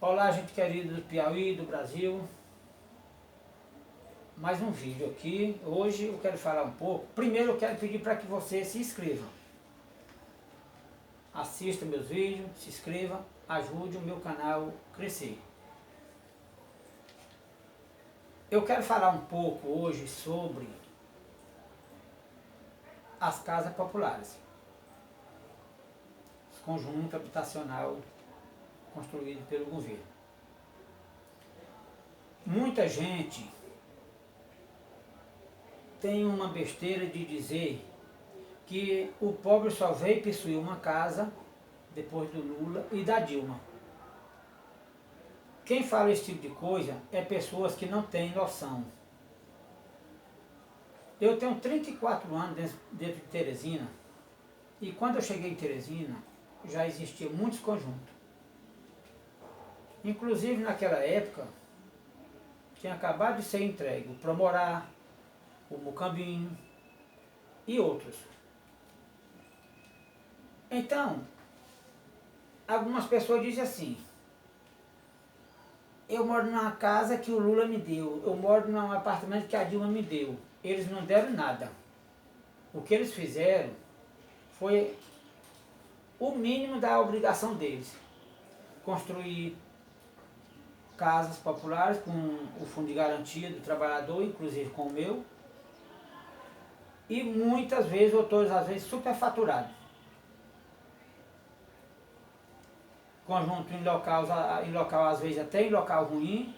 Olá, gente querida do Piauí, do Brasil. Mais um vídeo aqui. Hoje eu quero falar um pouco. Primeiro eu quero pedir para que você se inscreva. Assista meus vídeos, se inscreva, ajude o meu canal a crescer. Eu quero falar um pouco hoje sobre as casas populares. Conjunto habitacional construído pelo governo. Muita gente tem uma besteira de dizer que o pobre só veio possuir uma casa depois do Lula e da Dilma. Quem fala esse tipo de coisa é pessoas que não têm noção. Eu tenho 34 anos dentro de Teresina e quando eu cheguei em Teresina já existiam muitos conjuntos. Inclusive naquela época tinha acabado de ser entregue o Promorá, o Mucambinho e outros. Então, algumas pessoas dizem assim: eu moro numa casa que o Lula me deu, eu moro num apartamento que a Dilma me deu. Eles não deram nada. O que eles fizeram foi o mínimo da obrigação deles. Construir casas populares com o fundo de garantia do trabalhador, inclusive com o meu, e muitas vezes, ou todas as vezes, superfaturado. Conjunto em local às vezes até em local ruim,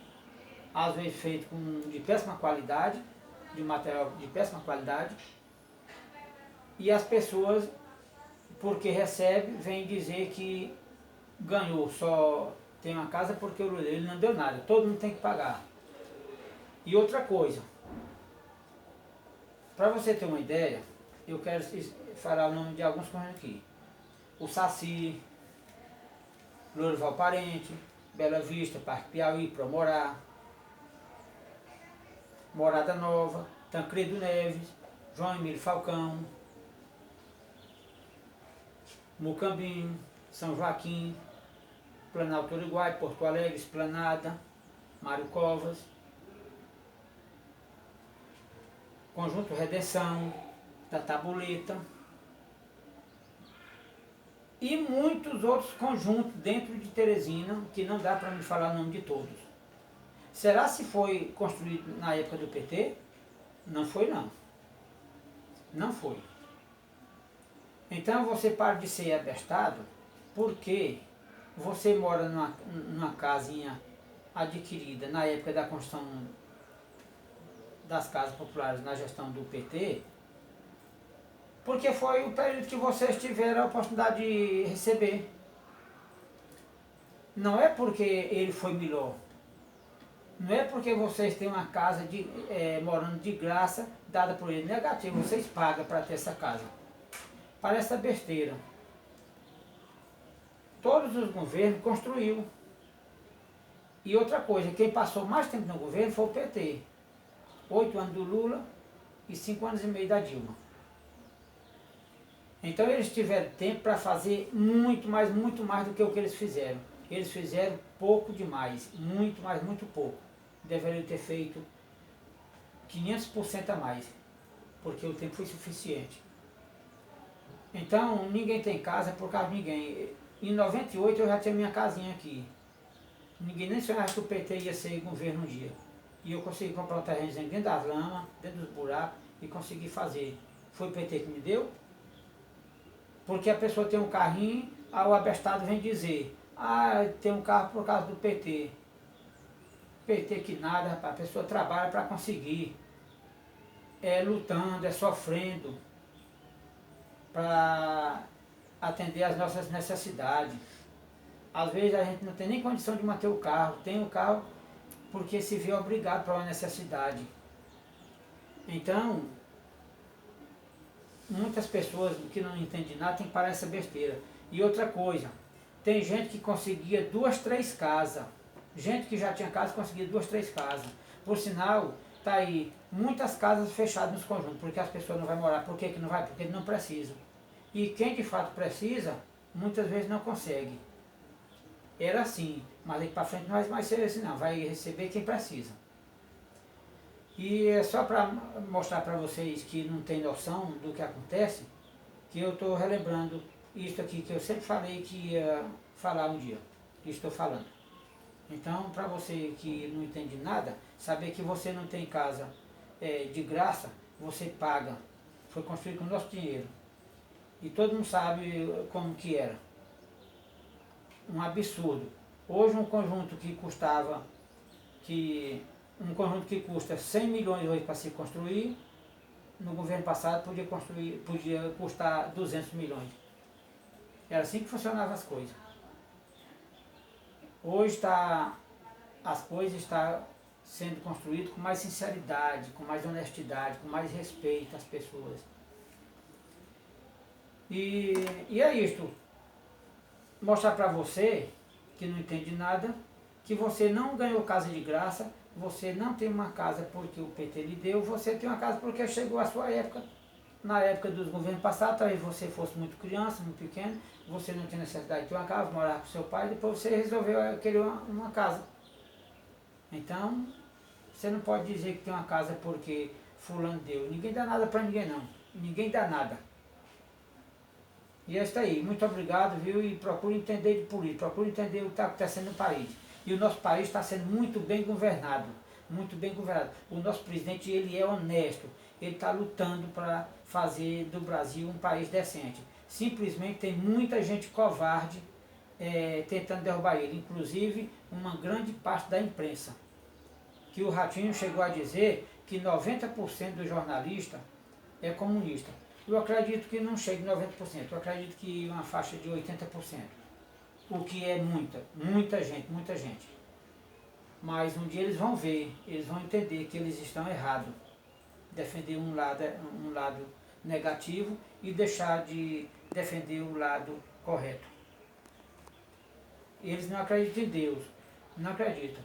às vezes feito de péssima qualidade, de material de péssima qualidade, e as pessoas, porque recebe, vêm dizer que ganhou, só tem uma casa porque ele não deu nada, todo mundo tem que pagar. E outra coisa, para você ter uma ideia, eu quero falar o nome de alguns conjuntos aqui. O Saci, Lourival Parente, Bela Vista, Parque Piauí, Promorá, Morada Nova, Tancredo Neves, João Emílio Falcão, Mucambinho, São Joaquim, Planalto Uruguai, Porto Alegre, Esplanada, Mário Covas, Conjunto Redenção, da Tabuleta e muitos outros conjuntos dentro de Teresina que não dá para me falar o nome de todos. Será se foi construído na época do PT? Não foi não. Não foi. Então você para de ser abestado porque você mora numa casinha adquirida na época da construção das casas populares na gestão do PT, porque foi o período que vocês tiveram a oportunidade de receber. Não é porque ele foi melhor. Não é porque vocês têm uma casa morando de graça, dada por ele. Negativo, vocês pagam para ter essa casa. Parece besteira. Todos os governos construíram. E outra coisa, quem passou mais tempo no governo foi o PT. 8 anos do Lula e 5 anos e meio da Dilma. Então eles tiveram tempo para fazer muito mais do que o que eles fizeram. Eles fizeram pouco demais, muito mais, muito pouco. Deveriam ter feito 500% a mais, porque o tempo foi suficiente. Então ninguém tem casa por causa de ninguém. Em 98 eu já tinha minha casinha aqui. Ninguém nem sonhava que o PT ia ser governo um dia. E eu consegui comprar um terrenozinho dentro das lamas, dentro dos buracos, e consegui fazer. Foi o PT que me deu? Porque a pessoa tem um carrinho, aí o abestado vem dizer: ah, tem um carro por causa do PT. PT que nada, rapaz, a pessoa trabalha para conseguir. É lutando, é sofrendo para atender às nossas necessidades. Às vezes a gente não tem nem condição de manter o carro, tem o carro porque se vê obrigado para uma necessidade. Então, muitas pessoas que não entendem nada tem que parar essa besteira. E outra coisa, tem gente que conseguia 2, 3 casas. Gente que já tinha casa conseguia 2, 3 casas. Por sinal, está aí muitas casas fechadas nos conjuntos, porque as pessoas não vão morar. Por que não vai? Porque não precisam. E quem de fato precisa, muitas vezes não consegue. era assim, mas daqui para frente não vai mais ser assim não, vai receber quem precisa. E é só para mostrar para vocês que não tem noção do que acontece, que eu estou relembrando isso aqui que eu sempre falei que ia falar um dia, que estou falando. Então, para você que não entende nada, saber que você não tem casa de graça, você paga. Foi construído com o nosso dinheiro. E todo mundo sabe como que era. Um absurdo. Hoje um conjunto que custa 100 milhões hoje para se construir, no governo passado podia custar 200 milhões. Era assim que funcionavam as coisas. Hoje as coisas estão sendo construídas com mais sinceridade, com mais honestidade, com mais respeito às pessoas. E é isto. Mostrar para você, que não entende nada, que você não ganhou casa de graça, você não tem uma casa porque o PT lhe deu, você tem uma casa porque chegou a sua época. Na época dos governos passados, talvez você fosse muito criança, muito pequeno, você não tinha necessidade de ter uma casa, morar com seu pai, depois você resolveu querer uma casa. Então, você não pode dizer que tem uma casa porque fulano deu. Ninguém dá nada para ninguém não. Ninguém dá nada. E é isso aí. Muito obrigado, viu? E procure entender de política, procure entender o que está acontecendo no país. E o nosso país está sendo muito bem governado. Muito bem governado. O nosso presidente, ele é honesto. Ele está lutando para fazer do Brasil um país decente. Simplesmente tem muita gente covarde tentando derrubar ele. Inclusive, uma grande parte da imprensa. Que o Ratinho chegou a dizer que 90% do jornalista é comunista. Eu acredito que não chegue a 90%, eu acredito que uma faixa de 80%. O que é muita gente, muita gente. Mas um dia eles vão ver, eles vão entender que eles estão errados. Defender um lado negativo e deixar de defender o lado correto. Eles não acreditam em Deus, não acreditam.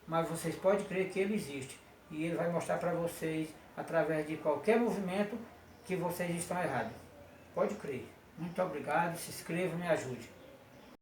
Mas vocês podem crer que ele existe. E ele vai mostrar para vocês, através de qualquer movimento, que vocês estão errados. Pode crer. Muito obrigado, se inscreva e me ajude.